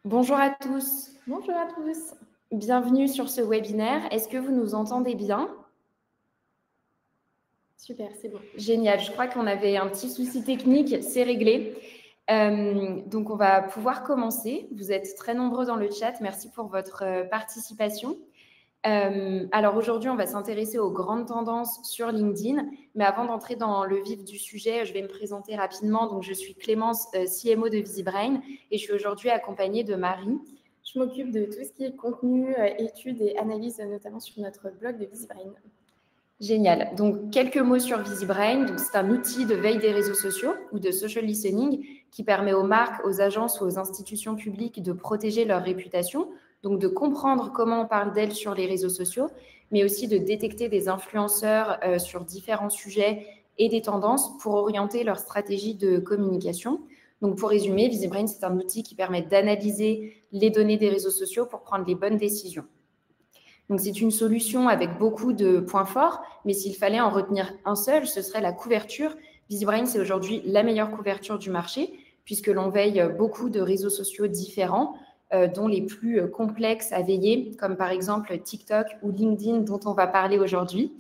Bonjour à tous, Bonjour à tous. bienvenue sur ce webinaire. Est-ce que vous nous entendez bien? Super, c'est bon. Génial, je crois qu'on avait un petit souci technique, c'est réglé. Donc on va pouvoir commencer. Vous êtes très nombreux dans le chat, merci pour votre participation. Alors aujourd'hui, on va s'intéresser aux grandes tendances sur LinkedIn. Mais avant d'entrer dans le vif du sujet, je vais me présenter rapidement. Donc je suis Clémence, CMO de VisiBrain, et je suis aujourd'hui accompagnée de Marie. Je m'occupe de tout ce qui est contenu, études et analyses, notamment sur notre blog de VisiBrain. Génial. Donc, quelques mots sur VisiBrain. Donc, c'est un outil de veille des réseaux sociaux ou de social listening qui permet aux marques, aux agences ou aux institutions publiques de protéger leur réputation, donc de comprendre comment on parle d'elles sur les réseaux sociaux, mais aussi de détecter des influenceurs sur différents sujets et des tendances pour orienter leur stratégie de communication. Donc, pour résumer, VisiBrain, c'est un outil qui permet d'analyser les données des réseaux sociaux pour prendre les bonnes décisions. Donc, c'est une solution avec beaucoup de points forts, mais s'il fallait en retenir un seul, ce serait la couverture. VisiBrain, c'est aujourd'hui la meilleure couverture du marché, puisque l'on veille beaucoup de réseaux sociaux différents, dont les plus complexes à veiller, comme par exemple TikTok ou LinkedIn, dont on va parler aujourd'hui.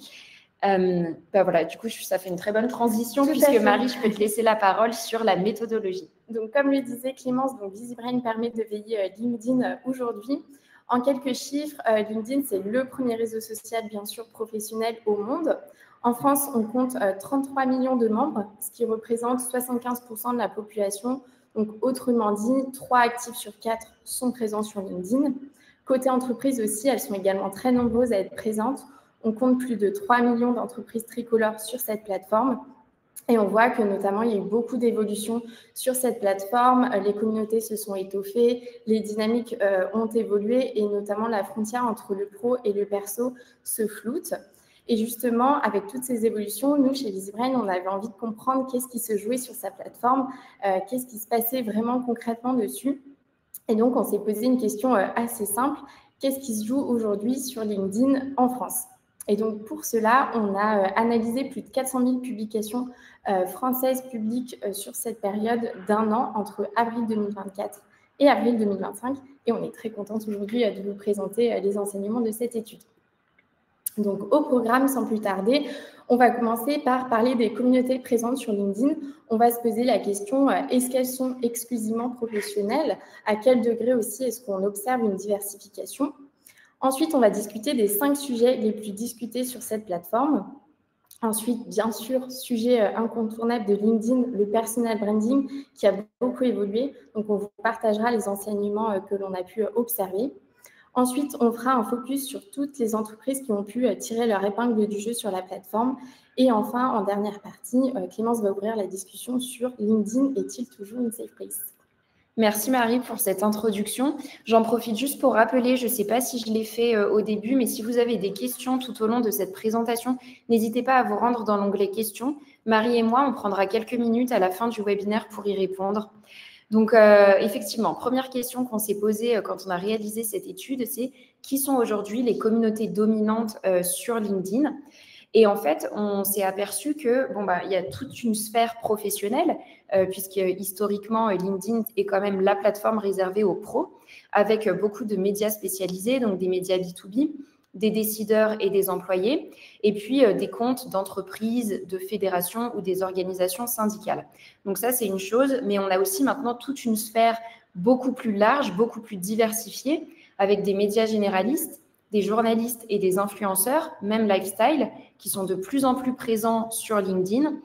Voilà, du coup, ça fait une très bonne transition, puisque Marie, je peux te laisser la parole sur la méthodologie. Donc, comme le disait Clémence, VisiBrain permet de veiller LinkedIn aujourd'hui. En quelques chiffres, LinkedIn, c'est le premier réseau social, bien sûr, professionnel au monde. En France, on compte 33 millions de membres, ce qui représente 75% de la population. Donc, autrement dit, 3 actifs sur 4 sont présents sur LinkedIn. Côté entreprise aussi, elles sont également très nombreuses à être présentes. On compte plus de 3 millions d'entreprises tricolores sur cette plateforme. Et on voit que notamment, il y a eu beaucoup d'évolutions sur cette plateforme. Les communautés se sont étoffées, les dynamiques ont évolué et notamment la frontière entre le pro et le perso se floute. Et justement, avec toutes ces évolutions, nous, chez VisiBrain, on avait envie de comprendre qu'est-ce qui se jouait sur sa plateforme, qu'est-ce qui se passait vraiment concrètement dessus. Et donc, on s'est posé une question assez simple. Qu'est-ce qui se joue aujourd'hui sur LinkedIn en France? Et donc, pour cela, on a analysé plus de 400 000 publications françaises publiques sur cette période d'un an, entre avril 2024 et avril 2025. Et on est très contente aujourd'hui de vous présenter les enseignements de cette étude. Donc, au programme, sans plus tarder, on va commencer par parler des communautés présentes sur LinkedIn. On va se poser la question, est-ce qu'elles sont exclusivement professionnelles? À quel degré aussi est-ce qu'on observe une diversification? Ensuite, on va discuter des 5 sujets les plus discutés sur cette plateforme. Ensuite, bien sûr, sujet incontournable de LinkedIn, le personal branding qui a beaucoup évolué. Donc, on vous partagera les enseignements que l'on a pu observer. Ensuite, on fera un focus sur toutes les entreprises qui ont pu tirer leur épingle du jeu sur la plateforme. Et enfin, en dernière partie, Clémence va ouvrir la discussion sur LinkedIn est-il toujours une safe place? Merci Marie pour cette introduction. J'en profite juste pour rappeler, je ne sais pas si je l'ai fait au début, mais si vous avez des questions tout au long de cette présentation, n'hésitez pas à vous rendre dans l'onglet questions. Marie et moi, on prendra quelques minutes à la fin du webinaire pour y répondre. Donc, effectivement, première question qu'on s'est posée quand on a réalisé cette étude, c'est qui sont aujourd'hui les communautés dominantes sur LinkedIn? Et en fait, on s'est aperçu que il y a toute une sphère professionnelle, puisque historiquement, LinkedIn est quand même la plateforme réservée aux pros, avec beaucoup de médias spécialisés, donc des médias B2B, des décideurs et des employés, et puis des comptes d'entreprises, de fédérations ou des organisations syndicales. Donc ça, c'est une chose, mais on a aussi maintenant toute une sphère beaucoup plus large, beaucoup plus diversifiée, avec des médias généralistes, des journalistes et des influenceurs, même lifestyle, qui sont de plus en plus présents sur LinkedIn,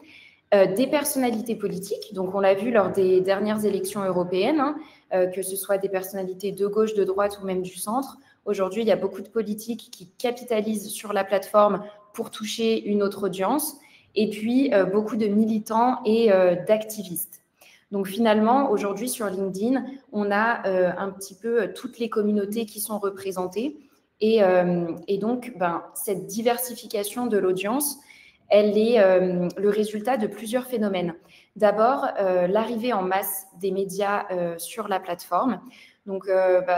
des personnalités politiques, donc on l'a vu lors des dernières élections européennes, que ce soit des personnalités de gauche, de droite ou même du centre. Aujourd'hui, il y a beaucoup de politiques qui capitalisent sur la plateforme pour toucher une autre audience, et puis beaucoup de militants et d'activistes. Donc finalement, aujourd'hui sur LinkedIn, on a un petit peu toutes les communautés qui sont représentées. Et donc, cette diversification de l'audience, elle est le résultat de plusieurs phénomènes. D'abord, l'arrivée en masse des médias sur la plateforme. Donc,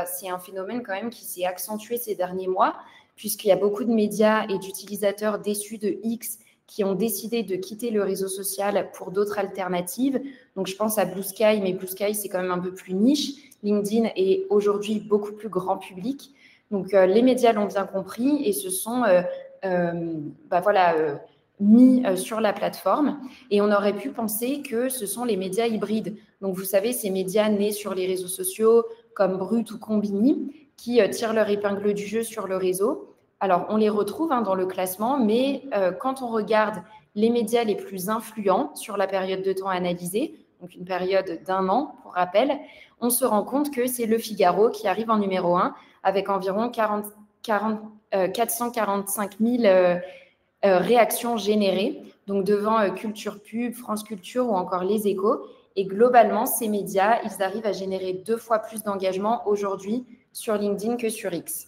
c'est un phénomène quand même qui s'est accentué ces derniers mois, puisqu'il y a beaucoup de médias et d'utilisateurs déçus de X qui ont décidé de quitter le réseau social pour d'autres alternatives. Donc, je pense à Blue Sky, mais Blue Sky, c'est quand même un peu plus niche. LinkedIn est aujourd'hui beaucoup plus grand public. Donc, les médias l'ont bien compris et se sont mis sur la plateforme. Et on aurait pu penser que ce sont les médias hybrides. Donc, vous savez, ces médias nés sur les réseaux sociaux, comme Brut ou Combini, qui tirent leur épingle du jeu sur le réseau. Alors, on les retrouve dans le classement, mais quand on regarde les médias les plus influents sur la période de temps analysée, donc une période d'1 an, pour rappel, on se rend compte que c'est Le Figaro qui arrive en numéro 1 avec environ 445 000 réactions générées, donc devant Culture Pub, France Culture ou encore Les Échos. Et globalement, ces médias, ils arrivent à générer 2 fois plus d'engagement aujourd'hui sur LinkedIn que sur X.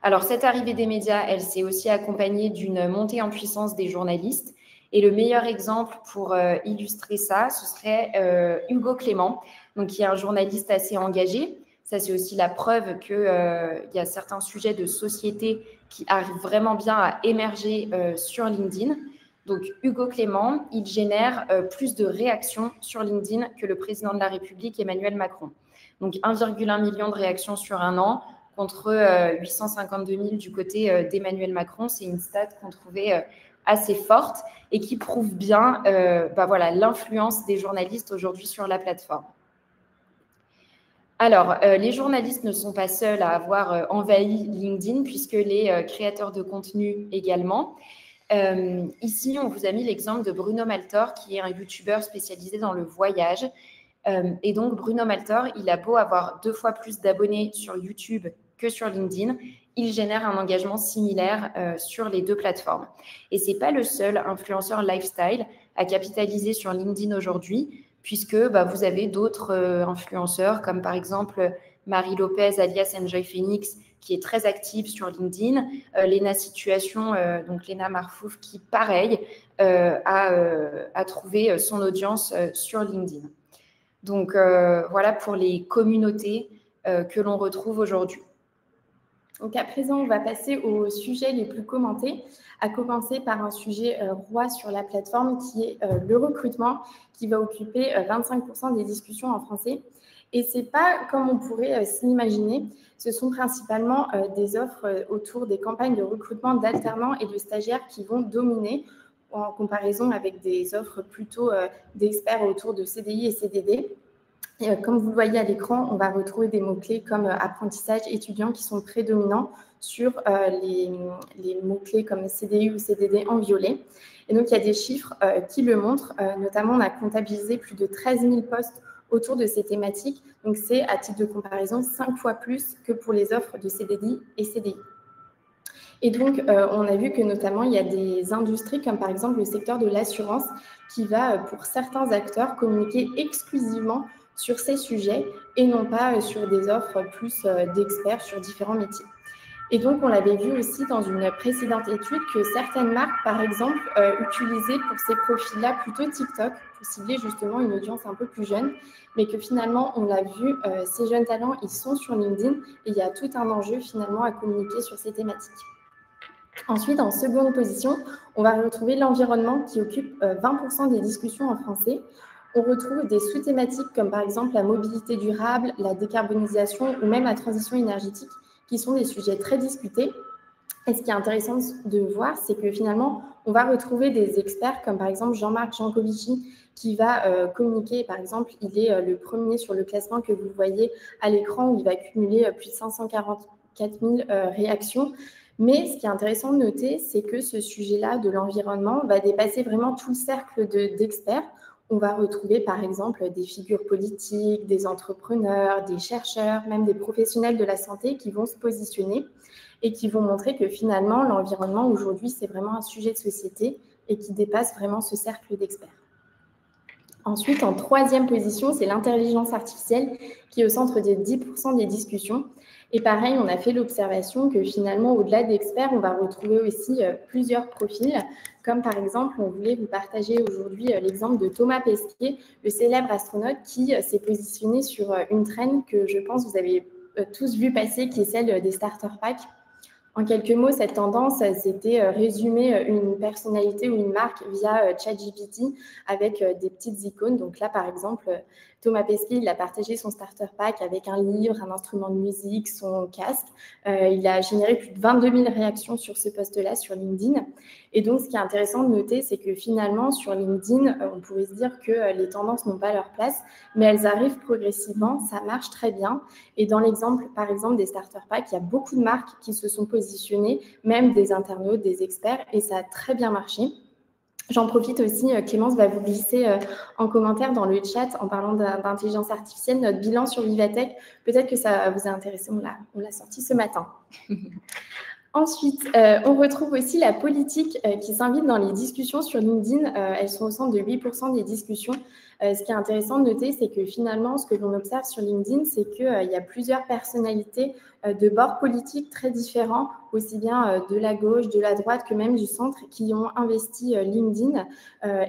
Alors, cette arrivée des médias, elle s'est aussi accompagnée d'une montée en puissance des journalistes. Et le meilleur exemple pour illustrer ça, ce serait Hugo Clément, donc, qui est un journaliste assez engagé. Ça, c'est aussi la preuve qu'il y a certains sujets de société qui arrivent vraiment bien à émerger sur LinkedIn. Donc, Hugo Clément, il génère plus de réactions sur LinkedIn que le président de la République, Emmanuel Macron. Donc, 1,1 million de réactions sur 1 an contre 852 000 du côté d'Emmanuel Macron. C'est une stat qu'on trouvait assez forte et qui prouve bien l'influence des journalistes aujourd'hui sur la plateforme. Alors, les journalistes ne sont pas seuls à avoir envahi LinkedIn, puisque les créateurs de contenu également. Ici, on vous a mis l'exemple de Bruno Maltor, qui est un youtubeur spécialisé dans le voyage. Et donc, Bruno Maltor, il a beau avoir 2 fois plus d'abonnés sur YouTube que sur LinkedIn, il génère un engagement similaire sur les 2 plateformes. Et ce n'est pas le seul influenceur lifestyle à capitaliser sur LinkedIn aujourd'hui, puisque vous avez d'autres influenceurs, comme par exemple Marie Lopez, alias Enjoy Phoenix, qui est très active sur LinkedIn, Léna Situation, donc Léna Marfouf, qui, pareil, a trouvé son audience sur LinkedIn. Donc, voilà pour les communautés que l'on retrouve aujourd'hui. Donc, à présent, on va passer aux sujets les plus commentés, à commencer par un sujet roi sur la plateforme qui est le recrutement, qui va occuper 25% des discussions en français. Et ce n'est pas comme on pourrait s'imaginer, ce sont principalement des offres autour des campagnes de recrutement d'alternants et de stagiaires qui vont dominer en comparaison avec des offres plutôt d'experts autour de CDI et CDD. Et comme vous le voyez à l'écran, on va retrouver des mots-clés comme apprentissage étudiant qui sont prédominants sur les mots-clés comme CDI ou CDD en violet. Et donc, il y a des chiffres qui le montrent. Notamment, on a comptabilisé plus de 13 000 postes autour de ces thématiques. Donc, c'est, à titre de comparaison, 5 fois plus que pour les offres de CDD et CDI. Et donc, on a vu que notamment, il y a des industries comme par exemple le secteur de l'assurance qui va, pour certains acteurs, communiquer exclusivement sur ces sujets et non pas sur des offres plus d'experts sur différents métiers. Et donc, on l'avait vu aussi dans une précédente étude que certaines marques, par exemple, utilisaient pour ces profils-là plutôt TikTok pour cibler justement une audience un peu plus jeune, mais que finalement, on l'a vu, ces jeunes talents, ils sont sur LinkedIn et il y a tout un enjeu finalement à communiquer sur ces thématiques. Ensuite, en seconde position, on va retrouver l'environnement qui occupe 20% des discussions en français. On retrouve des sous-thématiques comme par exemple la mobilité durable, la décarbonisation ou même la transition énergétique qui sont des sujets très discutés. Et ce qui est intéressant de voir, c'est que finalement, on va retrouver des experts comme par exemple Jean-Marc Jancovici qui va communiquer. Par exemple, il est le premier sur le classement que vous voyez à l'écran où il va cumuler plus de 544 000 réactions. Mais ce qui est intéressant de noter, c'est que ce sujet-là de l'environnement va dépasser vraiment tout le cercle d'experts. On va retrouver par exemple des figures politiques, des entrepreneurs, des chercheurs, même des professionnels de la santé qui vont se positionner et qui vont montrer que finalement, l'environnement aujourd'hui, c'est vraiment un sujet de société et qui dépasse vraiment ce cercle d'experts. Ensuite, en troisième position, c'est l'intelligence artificielle qui est au centre des 10% des discussions. Et pareil, on a fait l'observation que finalement, au-delà d'experts, on va retrouver aussi plusieurs profils, comme par exemple, on voulait vous partager aujourd'hui l'exemple de Thomas Pesquet, le célèbre astronaute qui s'est positionné sur une traîne que je pense vous avez tous vu passer, qui est celle des starter packs. En quelques mots, cette tendance, c'était résumer une personnalité ou une marque via ChatGPT avec des petites icônes. Donc là, par exemple, Thomas Pesquet, il a partagé son starter pack avec un livre, un instrument de musique, son casque. Il a généré plus de 22 000 réactions sur ce post-là sur LinkedIn. Et donc, ce qui est intéressant de noter, c'est que finalement, sur LinkedIn, on pourrait se dire que les tendances n'ont pas leur place, mais elles arrivent progressivement, ça marche très bien. Et dans l'exemple, par exemple, des starter packs, il y a beaucoup de marques qui se sont positionnées, même des internautes, des experts, et ça a très bien marché. J'en profite aussi, Clémence va vous glisser en commentaire dans le chat, en parlant d'intelligence artificielle, notre bilan sur Vivatech. Peut-être que ça vous a intéressé, on l'a sorti ce matin. Ensuite, on retrouve aussi la politique qui s'invite dans les discussions sur LinkedIn. Elles sont au centre de 8% des discussions. Ce qui est intéressant de noter, c'est que finalement, ce que l'on observe sur LinkedIn, c'est qu'il y a plusieurs personnalités de bords politiques très différents, aussi bien de la gauche, de la droite que même du centre, qui ont investi LinkedIn,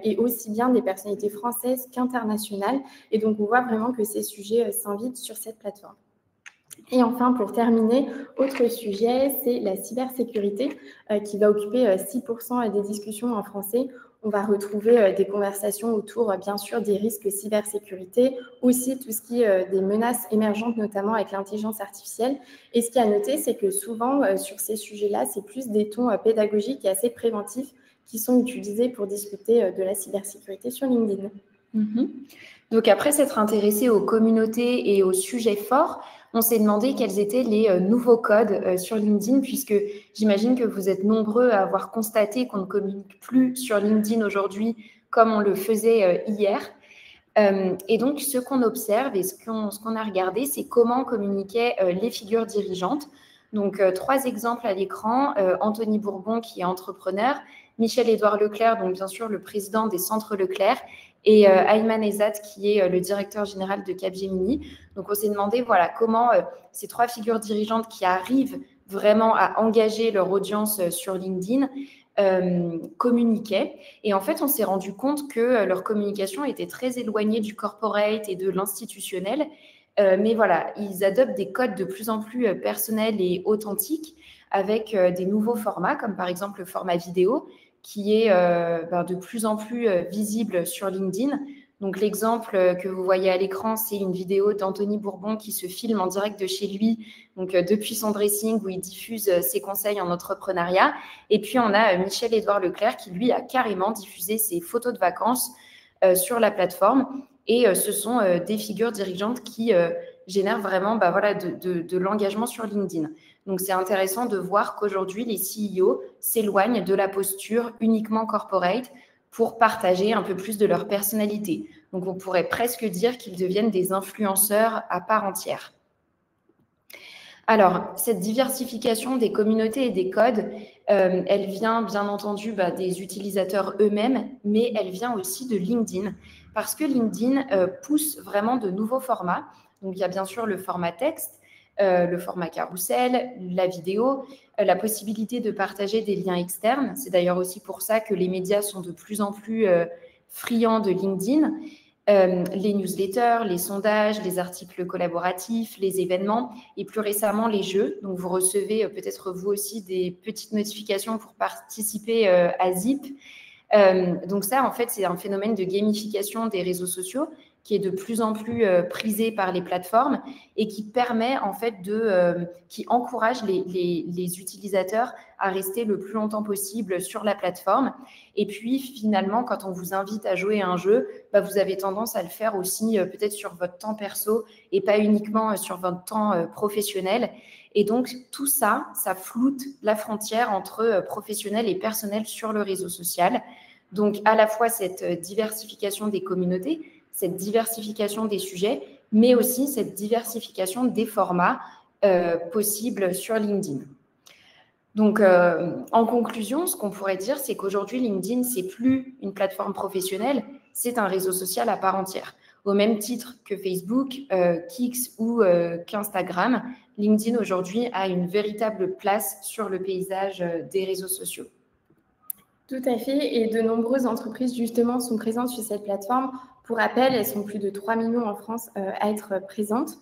et aussi bien des personnalités françaises qu'internationales. Et donc, on voit vraiment que ces sujets s'invitent sur cette plateforme. Et enfin, pour terminer, autre sujet, c'est la cybersécurité qui va occuper 6% des discussions en français. On va retrouver des conversations autour, bien sûr, des risques cybersécurité, aussi tout ce qui est des menaces émergentes, notamment avec l'intelligence artificielle. Et ce qui est à noter, c'est que souvent, sur ces sujets-là, c'est plus des tons pédagogiques et assez préventifs qui sont utilisés pour discuter de la cybersécurité sur LinkedIn. Donc, après s'être intéressé aux communautés et aux sujets forts, on s'est demandé quels étaient les nouveaux codes sur LinkedIn, puisque j'imagine que vous êtes nombreux à avoir constaté qu'on ne communique plus sur LinkedIn aujourd'hui comme on le faisait hier. Et donc, ce qu'on observe et ce qu'on a regardé, c'est comment communiquaient les figures dirigeantes. Donc, 3 exemples à l'écran. Anthony Bourbon, qui est entrepreneur, Michel-Édouard Leclerc, donc bien sûr le président des Centres Leclerc, et Ayman Ezzat, qui est le directeur général de Capgemini. Donc, on s'est demandé voilà, comment ces 3 figures dirigeantes qui arrivent vraiment à engager leur audience sur LinkedIn communiquaient. Et en fait, on s'est rendu compte que leur communication était très éloignée du corporate et de l'institutionnel. Mais voilà, ils adoptent des codes de plus en plus personnels et authentiques avec des nouveaux formats, comme par exemple le format vidéo, qui est de plus en plus visible sur LinkedIn. Donc, l'exemple que vous voyez à l'écran, c'est une vidéo d'Anthony Bourbon qui se filme en direct de chez lui, donc depuis son dressing où il diffuse ses conseils en entrepreneuriat. Et puis, on a Michel-Édouard Leclerc qui, lui, a carrément diffusé ses photos de vacances sur la plateforme. Et ce sont des figures dirigeantes qui génèrent vraiment de l'engagement sur LinkedIn. Donc, c'est intéressant de voir qu'aujourd'hui, les CEO s'éloignent de la posture uniquement corporate pour partager un peu plus de leur personnalité. Donc, on pourrait presque dire qu'ils deviennent des influenceurs à part entière. Alors, cette diversification des communautés et des codes, elle vient bien entendu des utilisateurs eux-mêmes, mais elle vient aussi de LinkedIn, parce que LinkedIn pousse vraiment de nouveaux formats. Donc, il y a bien sûr le format texte, le format carrousel, la vidéo, la possibilité de partager des liens externes. C'est d'ailleurs aussi pour ça que les médias sont de plus en plus friands de LinkedIn. Les newsletters, les sondages, les articles collaboratifs, les événements et plus récemment les jeux. Donc, vous recevez peut-être vous aussi des petites notifications pour participer à Zip. Donc ça, en fait, c'est un phénomène de gamification des réseaux sociaux qui est de plus en plus prisé par les plateformes et qui permet, en fait, qui encourage les utilisateurs à rester le plus longtemps possible sur la plateforme. Et puis, finalement, quand on vous invite à jouer à un jeu, vous avez tendance à le faire aussi peut-être sur votre temps perso et pas uniquement sur votre temps professionnel. Et donc, tout ça, ça floute la frontière entre professionnel et personnel sur le réseau social. Donc, à la fois cette diversification des communautés, cette diversification des sujets, mais aussi cette diversification des formats possibles sur LinkedIn. Donc, en conclusion, ce qu'on pourrait dire, c'est qu'aujourd'hui, LinkedIn, c'est plus une plateforme professionnelle, c'est un réseau social à part entière. Au même titre que Facebook, Kix ou qu'Instagram, LinkedIn aujourd'hui a une véritable place sur le paysage des réseaux sociaux. Tout à fait, et de nombreuses entreprises justement sont présentes sur cette plateforme. Pour rappel, elles sont plus de 3 millions en France à être présentes.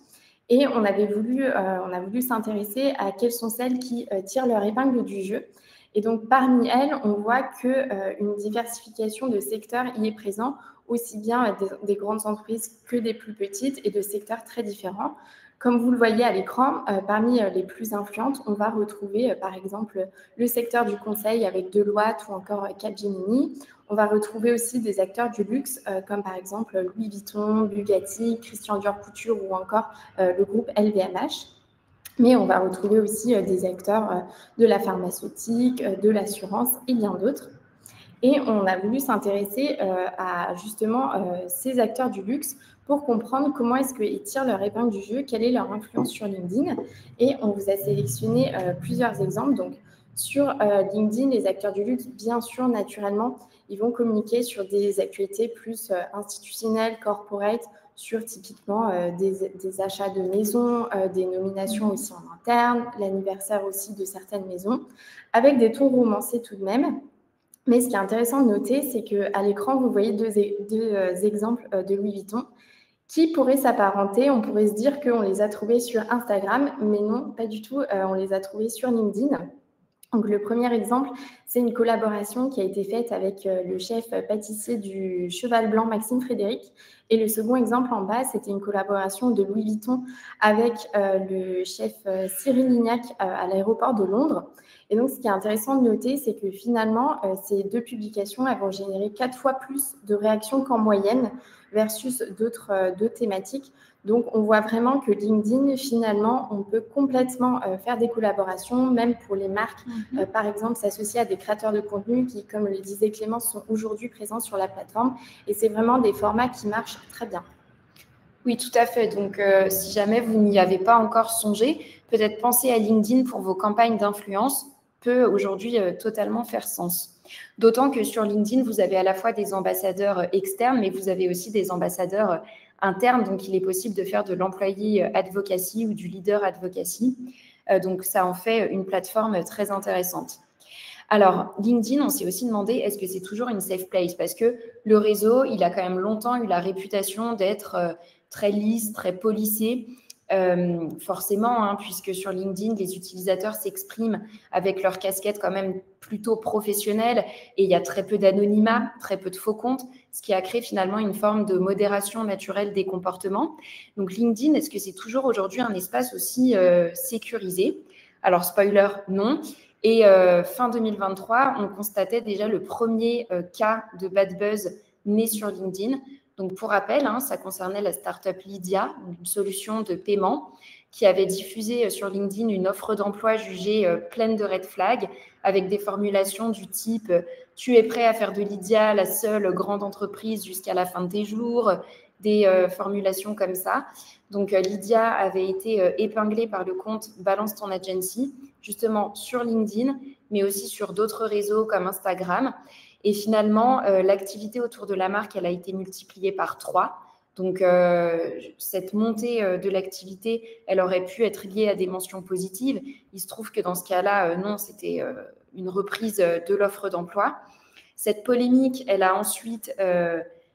Et on a voulu s'intéresser à quelles sont celles qui tirent leur épingle du jeu. Et donc, parmi elles, on voit qu'une diversification de secteurs y est présente, aussi bien des grandes entreprises que des plus petites et de secteurs très différents. Comme vous le voyez à l'écran, parmi les plus influentes, on va retrouver par exemple le secteur du conseil avec Deloitte ou encore Capgemini. On va retrouver aussi des acteurs du luxe comme par exemple Louis Vuitton, Bugatti, Christian Dior Couture ou encore le groupe LVMH. Mais on va retrouver aussi des acteurs de la pharmaceutique, de l'assurance et bien d'autres. Et on a voulu s'intéresser à justement ces acteurs du luxe pour comprendre comment est-ce qu'ils tirent leur épingle du jeu, quelle est leur influence sur LinkedIn. Et on vous a sélectionné plusieurs exemples. Donc, sur LinkedIn, les acteurs du luxe, bien sûr, naturellement, ils vont communiquer sur des actualités plus institutionnelles, corporate, sur typiquement des achats de maisons, des nominations aussi en interne, l'anniversaire aussi de certaines maisons, avec des tons romancés tout de même. Mais ce qui est intéressant de noter, c'est qu'à l'écran, vous voyez deux exemples de Louis Vuitton qui pourraient s'apparenter. On pourrait se dire qu'on les a trouvés sur Instagram, mais non, pas du tout. On les a trouvés sur LinkedIn. Donc, le premier exemple, c'est une collaboration qui a été faite avec le chef pâtissier du Cheval Blanc, Maxime Frédéric. Et le second exemple en bas, c'était une collaboration de Louis Vuitton avec le chef Cyril Lignac à l'aéroport de Londres. Et donc, ce qui est intéressant de noter, c'est que finalement, ces deux publications, elles vont générer 4 fois plus de réactions qu'en moyenne versus d'autres thématiques. Donc, on voit vraiment que LinkedIn, finalement, on peut complètement faire des collaborations, même pour les marques, par exemple, s'associer à des créateurs de contenu qui, comme le disait Clémence, sont aujourd'hui présents sur la plateforme. Et c'est vraiment des formats qui marchent très bien. Oui, tout à fait. Donc, si jamais vous n'y avez pas encore songé, peut-être penser à LinkedIn pour vos campagnes d'influence peut aujourd'hui totalement faire sens. D'autant que sur LinkedIn, vous avez à la fois des ambassadeurs externes, mais vous avez aussi des ambassadeurs internes. Donc, il est possible de faire de l'employé advocacy ou du leader advocacy. Donc, ça en fait une plateforme très intéressante. Alors, LinkedIn, on s'est aussi demandé, est-ce que c'est toujours une safe place? Parce que le réseau, il a quand même longtemps eu la réputation d'être très lisse, très policé. Forcément, hein, puisque sur LinkedIn, les utilisateurs s'expriment avec leur casquette quand même plutôt professionnelle et il y a très peu d'anonymat, très peu de faux comptes, ce qui a créé finalement une forme de modération naturelle des comportements. Donc LinkedIn, est-ce que c'est toujours aujourd'hui un espace aussi sécurisé? Alors spoiler, non. Et fin 2023, on constatait déjà le premier cas de bad buzz né sur LinkedIn. Donc, pour rappel, hein, ça concernait la startup Lydia, une solution de paiement qui avait diffusé sur LinkedIn une offre d'emploi jugée pleine de red flags avec des formulations du type « Tu es prêt à faire de Lydia la seule grande entreprise jusqu'à la fin de tes jours », des formulations comme ça. Donc, Lydia avait été épinglée par le compte Balance ton Agency, justement sur LinkedIn, mais aussi sur d'autres réseaux comme Instagram. Et finalement, l'activité autour de la marque, elle a été multipliée par 3. Donc, cette montée de l'activité, elle aurait pu être liée à des mentions positives. Il se trouve que dans ce cas-là, non, c'était une reprise de l'offre d'emploi. Cette polémique, elle a ensuite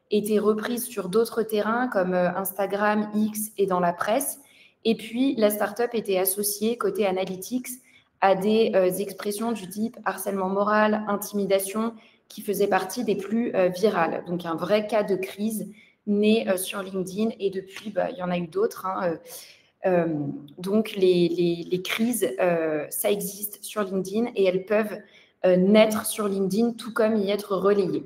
été reprise sur d'autres terrains comme Instagram, X et dans la presse. Et puis, la startup était associée, côté analytics, à des expressions du type harcèlement moral, intimidation, qui faisaient partie des plus virales. Donc, un vrai cas de crise né sur LinkedIn. Et depuis, il y en a eu d'autres. Hein, donc, les crises, ça existe sur LinkedIn et elles peuvent naître sur LinkedIn, tout comme y être relayées.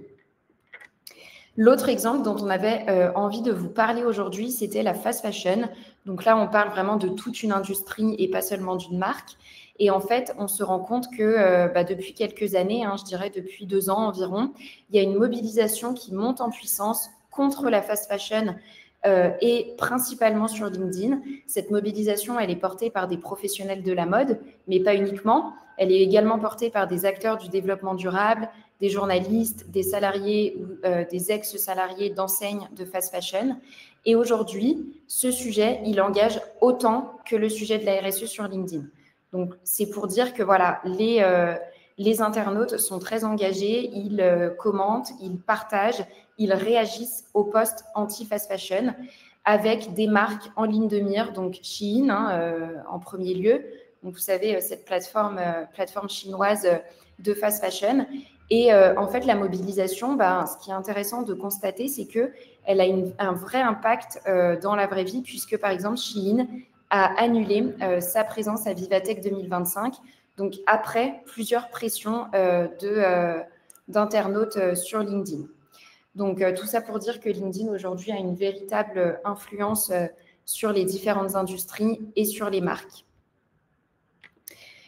L'autre exemple dont on avait envie de vous parler aujourd'hui, c'était la fast fashion. Donc là, on parle vraiment de toute une industrie et pas seulement d'une marque. Et en fait, on se rend compte que depuis quelques années, hein, je dirais depuis 2 ans environ, il y a une mobilisation qui monte en puissance contre la fast fashion et principalement sur LinkedIn. Cette mobilisation, elle est portée par des professionnels de la mode, mais pas uniquement. Elle est également portée par des acteurs du développement durable, des journalistes, des salariés ou des ex-salariés d'enseignes de fast fashion. Et aujourd'hui, ce sujet, il engage autant que le sujet de la RSE sur LinkedIn. Donc, c'est pour dire que voilà, les internautes sont très engagés, ils commentent, ils partagent, ils réagissent aux posts anti-fast fashion. avec des marques en ligne de mire, donc Shein en premier lieu. Donc, vous savez, cette plateforme chinoise de fast fashion. Et en fait, la mobilisation, ce qui est intéressant de constater, c'est qu'elle a un vrai impact dans la vraie vie, puisque, par exemple, Shein a annulé sa présence à Vivatech 2025, donc après plusieurs pressions d'internautes sur LinkedIn. Donc, tout ça pour dire que LinkedIn, aujourd'hui, a une véritable influence sur les différentes industries et sur les marques.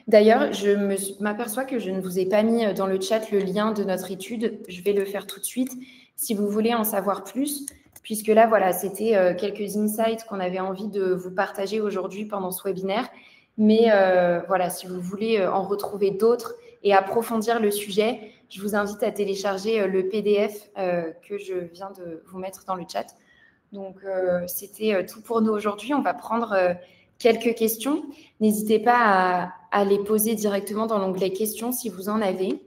D'ailleurs, je m'aperçois que je ne vous ai pas mis dans le chat le lien de notre étude. Je vais le faire tout de suite si vous voulez en savoir plus, puisque là, voilà, c'était quelques insights qu'on avait envie de vous partager aujourd'hui pendant ce webinaire. Mais voilà, si vous voulez en retrouver d'autres et approfondir le sujet, je vous invite à télécharger le PDF que je viens de vous mettre dans le chat. Donc, c'était tout pour nous aujourd'hui. On va prendre quelques questions. N'hésitez pas à les poser directement dans l'onglet questions si vous en avez.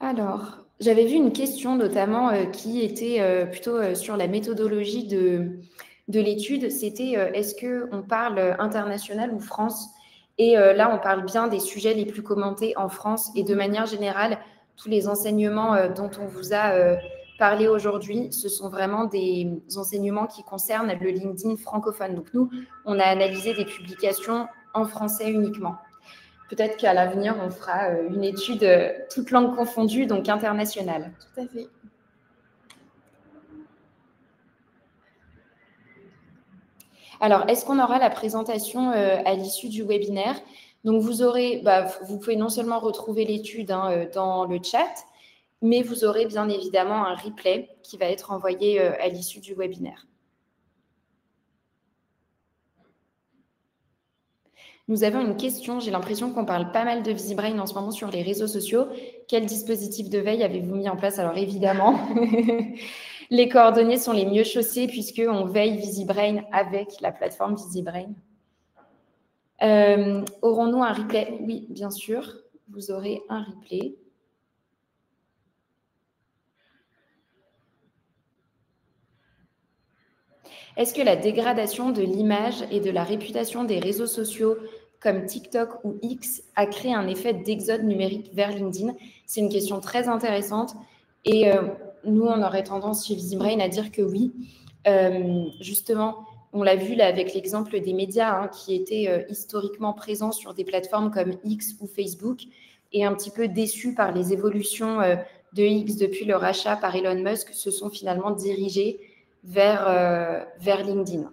Alors, j'avais vu une question notamment qui était plutôt sur la méthodologie de l'étude. C'était est-ce qu'on parle international ou France? Et là, on parle bien des sujets les plus commentés en France et de manière générale, tous les enseignements dont on vous a parlé aujourd'hui, ce sont vraiment des enseignements qui concernent le LinkedIn francophone. Donc nous, on a analysé des publications en français uniquement. Peut-être qu'à l'avenir, on fera une étude toutes langues confondues, donc internationale. Tout à fait. Alors, est-ce qu'on aura la présentation à l'issue du webinaire? Donc, vous aurez, vous pouvez non seulement retrouver l'étude dans le chat, mais vous aurez bien évidemment un replay qui va être envoyé à l'issue du webinaire. Nous avons une question. J'ai l'impression qu'on parle pas mal de VisiBrain en ce moment sur les réseaux sociaux. Quel dispositif de veille avez-vous mis en place? Alors, évidemment, les coordonnées sont les mieux chaussées puisqu'on veille VisiBrain avec la plateforme VisiBrain. Aurons-nous un replay? Oui, bien sûr. Vous aurez un replay. Est-ce que la dégradation de l'image et de la réputation des réseaux sociaux comme TikTok ou X a créé un effet d'exode numérique vers LinkedIn? C'est une question très intéressante et nous, on aurait tendance chez VisiBrain à dire que oui. Justement, on l'a vu là avec l'exemple des médias qui étaient historiquement présents sur des plateformes comme X ou Facebook et un petit peu déçus par les évolutions de X depuis le rachat par Elon Musk, se sont finalement dirigés vers LinkedIn.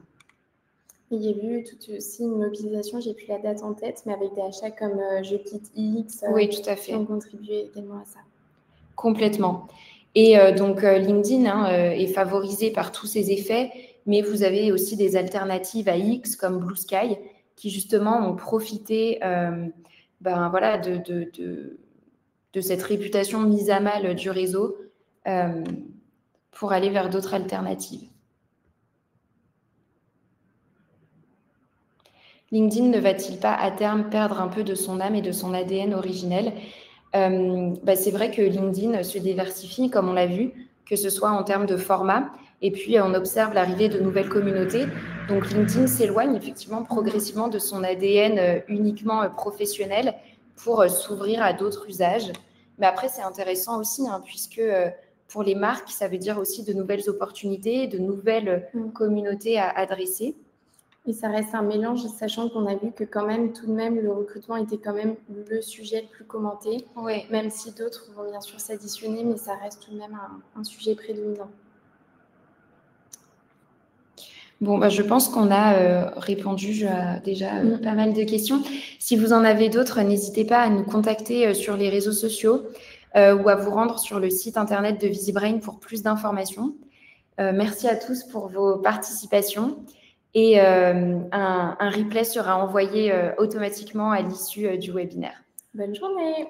Il y a eu aussi une mobilisation, j'ai plus la date en tête, mais avec des achats comme Je quitte X, oui, tout à fait, qui ont contribué également à ça. Complètement. Et donc, LinkedIn est favorisé par tous ces effets, mais vous avez aussi des alternatives à X comme Blue Sky qui, justement, ont profité voilà, de cette réputation mise à mal du réseau pour aller vers d'autres alternatives. LinkedIn ne va-t-il pas à terme perdre un peu de son âme et de son ADN originel? C'est vrai que LinkedIn se diversifie, comme on l'a vu, que ce soit en termes de format, et puis on observe l'arrivée de nouvelles communautés. Donc LinkedIn s'éloigne effectivement progressivement de son ADN uniquement professionnel pour s'ouvrir à d'autres usages. Mais après, c'est intéressant aussi, puisque pour les marques, ça veut dire aussi de nouvelles opportunités, de nouvelles communautés à adresser. Et ça reste un mélange, sachant qu'on a vu que quand même, tout de même, le recrutement était quand même le sujet le plus commenté. Oui. Même si d'autres vont bien sûr s'additionner, mais ça reste tout de même un sujet prédominant. Bon, je pense qu'on a répondu à déjà pas mal de questions. Si vous en avez d'autres, n'hésitez pas à nous contacter sur les réseaux sociaux ou à vous rendre sur le site internet de VisiBrain pour plus d'informations. Merci à tous pour vos participations. Et un replay sera envoyé automatiquement à l'issue du webinaire. Bonne journée.